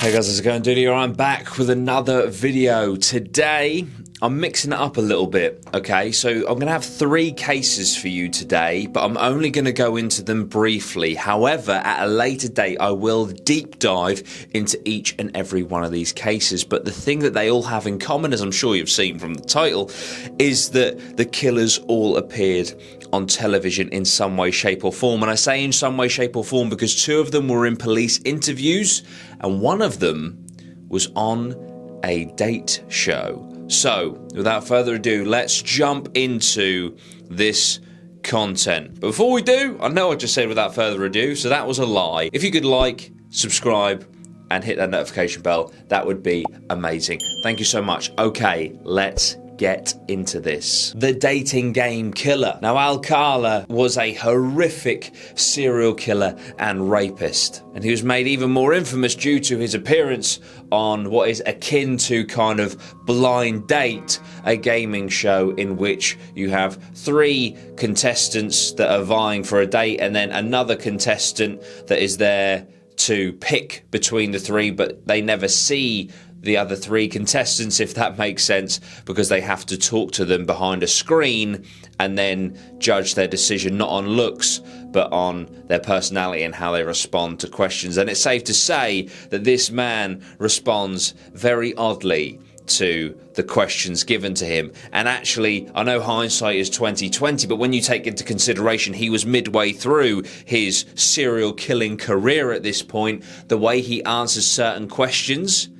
Hey guys, how's it going, dude? Here I'm back with another video. Today, I'm mixing it up a little bit, okay? So I'm going to have 3 cases for you today, but I'm only going to go into them briefly. However, at a later date, I will deep dive into each and every one of these cases. But the thing that they all have in common, as I'm sure you've seen from the title, is that the killers all appeared on television in some way, shape or form. And I say in some way, shape or form because 2 of them were in police interviews and 1 of them was on a date show. So, without further ado, let's jump into this content. But before we do, I know I just said without further ado, so that was a lie. If you could like, subscribe, and hit that notification bell, that would be amazing. Thank you so much. Okay, let's get into this. The dating game killer. Now, Alcala was a horrific serial killer and rapist, and he was made even more infamous due to his appearance on what is akin to kind of Blind Date, a gaming show in which you have 3 contestants that are vying for a date and then another contestant that is there to pick between the 3, but they never see the other 3 contestants, if that makes sense, because they have to talk to them behind a screen and then judge their decision not on looks but on their personality and how they respond to questions. And it's safe to say that this man responds very oddly to the questions given to him. And actually, I know hindsight is 20/20, but when you take into consideration he was midway through his serial killing career at this point, the way he answers certain questions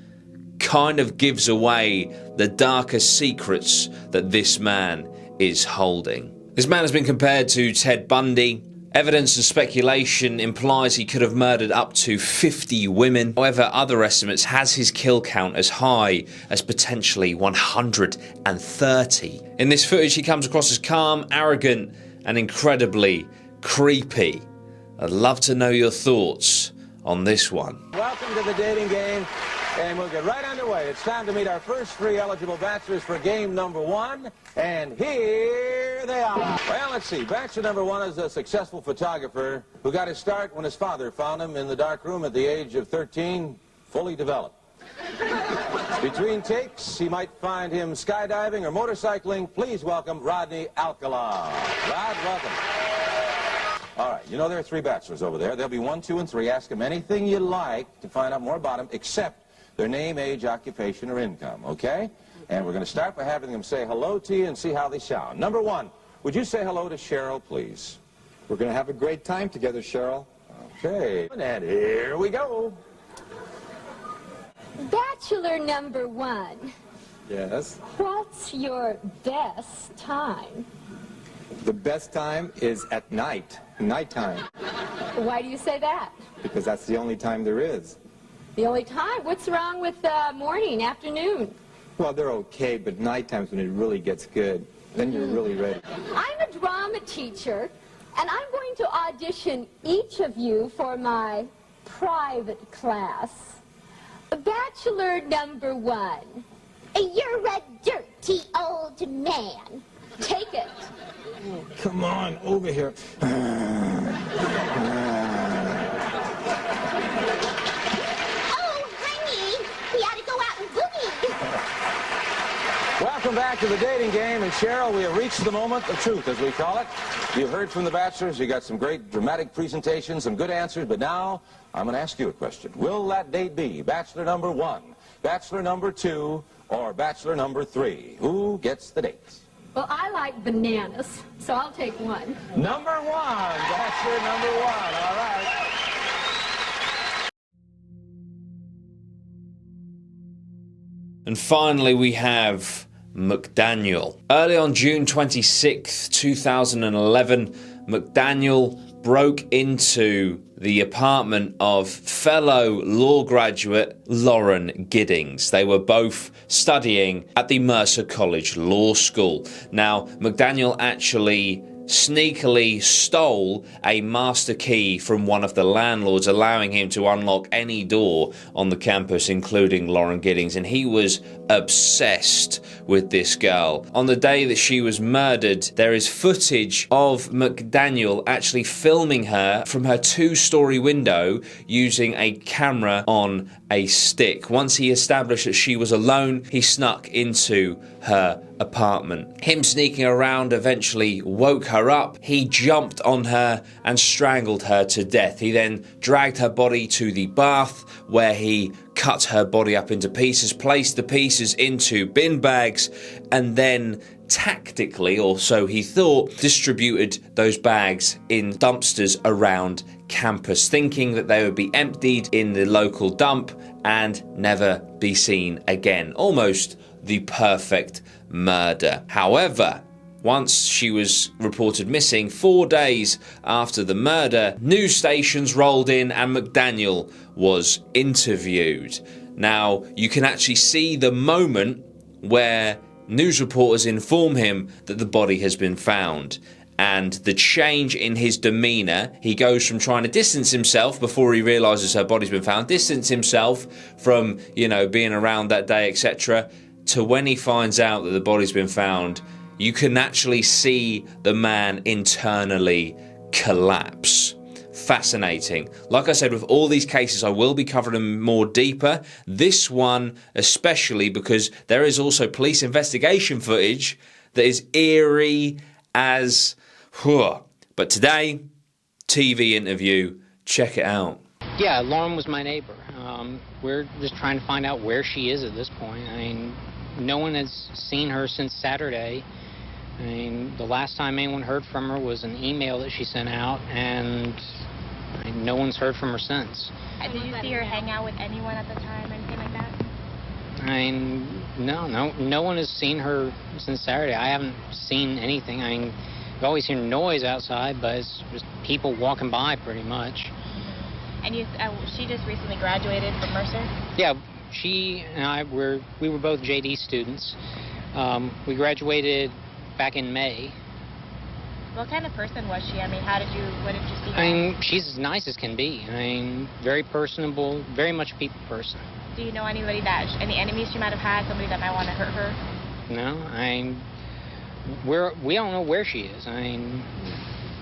kind of gives away the darker secrets that this man is holding. This man has been compared to Ted Bundy. Evidence and speculation implies he could have murdered up to 50 women. However, other estimates has his kill count as high as potentially 130. In this footage, he comes across as calm, arrogant, and incredibly creepy. I'd love to know your thoughts on this one. Welcome to the dating game. And we'll get right underway. It's time to meet our first 3 eligible bachelors for game number 1. And here they are. Well, let's see. Bachelor number 1 is a successful photographer who got his start when his father found him in the dark room at the age of 13, fully developed. Between takes, he might find him skydiving or motorcycling. Please welcome Rodney Alcala. Rod, welcome. All right, you know there are 3 bachelors over there. There'll be 1, 2, and 3. Ask them anything you like to find out more about them, except their name, age, occupation, or income, okay? And we're going to start by having them say hello to you and see how they sound. Number 1, would you say hello to Cheryl, please? We're going to have a great time together, Cheryl. Okay, and here we go. Bachelor number 1. Yes? What's your best time? The best time is at night, nighttime, Why do you say that? because that's the only time there is. The only time? What's wrong with morning, afternoon? Well, they're okay, but nighttime's when it really gets good. Then you're really ready. I'm a drama teacher, and I'm going to audition each of you for my private class. Bachelor number 1. You're a dirty old man. Take it. Come on, over here. Welcome back to the dating game, and Cheryl, we have reached the moment of truth, as we call it. You've heard from the bachelors, you got some great dramatic presentations, some good answers, but now I'm going to ask you a question. Will that date be bachelor number 1, bachelor number 2, or bachelor number 3? Who gets the dates? Well, I like bananas, so I'll take 1. Number 1, bachelor number 1, all right. And finally, we have McDaniel. Early on June 26th, 2011, McDaniel broke into the apartment of fellow law graduate Lauren Giddings. They were both studying at the Mercer College Law School. Now, McDaniel actually sneakily stole a master key from one of the landlords, allowing him to unlock any door on the campus, including Lauren Giddings, and he was obsessed with this girl. On the day that she was murdered, there is footage of McDaniel actually filming her from her two-story window using a camera on a stick. Once he established that she was alone, he snuck into her apartment. Him sneaking around eventually woke her up. He jumped on her and strangled her to death. He then dragged her body to the bath, where he cut her body up into pieces, placed the pieces into bin bags, and then tactically, or so he thought, distributed those bags in dumpsters around campus, thinking that they would be emptied in the local dump and never be seen again. Almost the perfect murder. However, once she was reported missing, 4 days after the murder, news stations rolled in and McDaniel was interviewed. Now, you can actually see the moment where news reporters inform him that the body has been found. And the change in his demeanour, he goes from trying to distance himself before he realises her body's been found, distance himself from, being around that day, etc., to when he finds out that the body's been found, you can actually see the man internally collapse. Fascinating. Like I said, with all these cases, I will be covering them more deeper. This one especially, because there is also police investigation footage that is eerie as... But today, TV interview, check it out. Yeah, Lauren was my neighbor. We're just trying to find out where she is at this point. I mean, no one has seen her since Saturday. I mean, the last time anyone heard from her was an email that she sent out, and no one's heard from her since. Did you see her hang out with anyone at the time, anything like that? I mean, no one has seen her since Saturday. I haven't seen anything. I mean, I've always heard noise outside, but it's just people walking by pretty much. And she just recently graduated from Mercer? Yeah, she and I we were both JD students. We graduated back in May. What kind of person was she? I mean, what did you see her? I mean, she's as nice as can be. I mean, very personable, very much a people person. Do you know any enemies she might have had, somebody that might want to hurt her? No, we don't know where she is. I mean,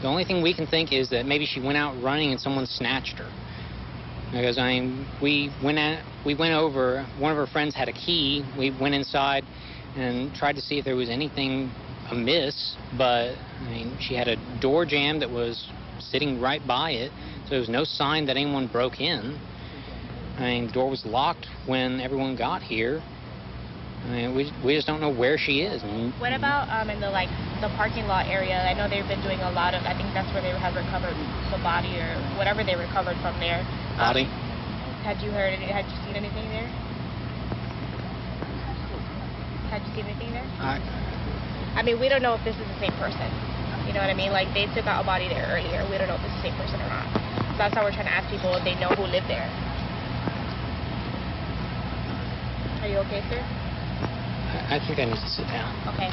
the only thing we can think is that maybe she went out running and someone snatched her. Because we went over. One of her friends had a key. We went inside and tried to see if there was anything amiss, but she had a door jamb that was sitting right by it, so there was no sign that anyone broke in. The door was locked when everyone got here. We just don't know where she is. What about in the parking lot area? I know they've been doing a lot of, I think that's where they have recovered the body or whatever they recovered from there. Body? Had you seen anything there? Had you seen anything there? I mean, we don't know if this is the same person. You know what I mean? Like, they took out a body there earlier. We don't know if it's the same person or not. So that's how we're trying to ask people if they know who lived there. Are you okay, sir? I think I need to sit down. Okay.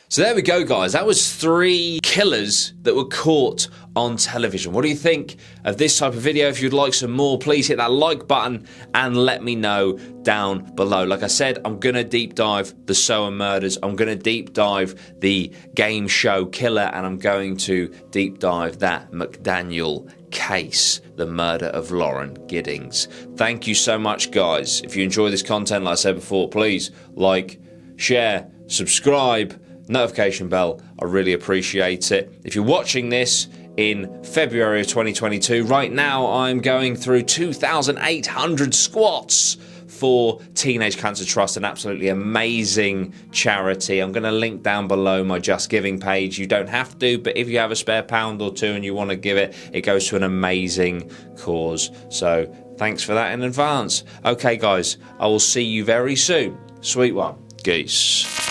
So there we go, guys. That was 3 killers that were caught on television. What do you think of this type of video? If you'd like some more, please hit that like button and let me know down below. Like I said, I'm going to deep dive the Sower murders. I'm going to deep dive the game show killer, and I'm going to deep dive that McDaniel case, the murder of Lauren Giddings. Thank you so much, guys. If you enjoy this content, like I said before, please like, share, subscribe, notification bell. I really appreciate it. If you're watching this in February of 2022, right now I'm going through 2,800 squats for Teenage Cancer Trust, an absolutely amazing charity. I'm going to link down below my Just Giving page. You don't have to, but if you have a spare £1 or £2 and you want to give it, it goes to an amazing cause. So thanks for that in advance. Okay, guys, I will see you very soon. Sweet one. Geese.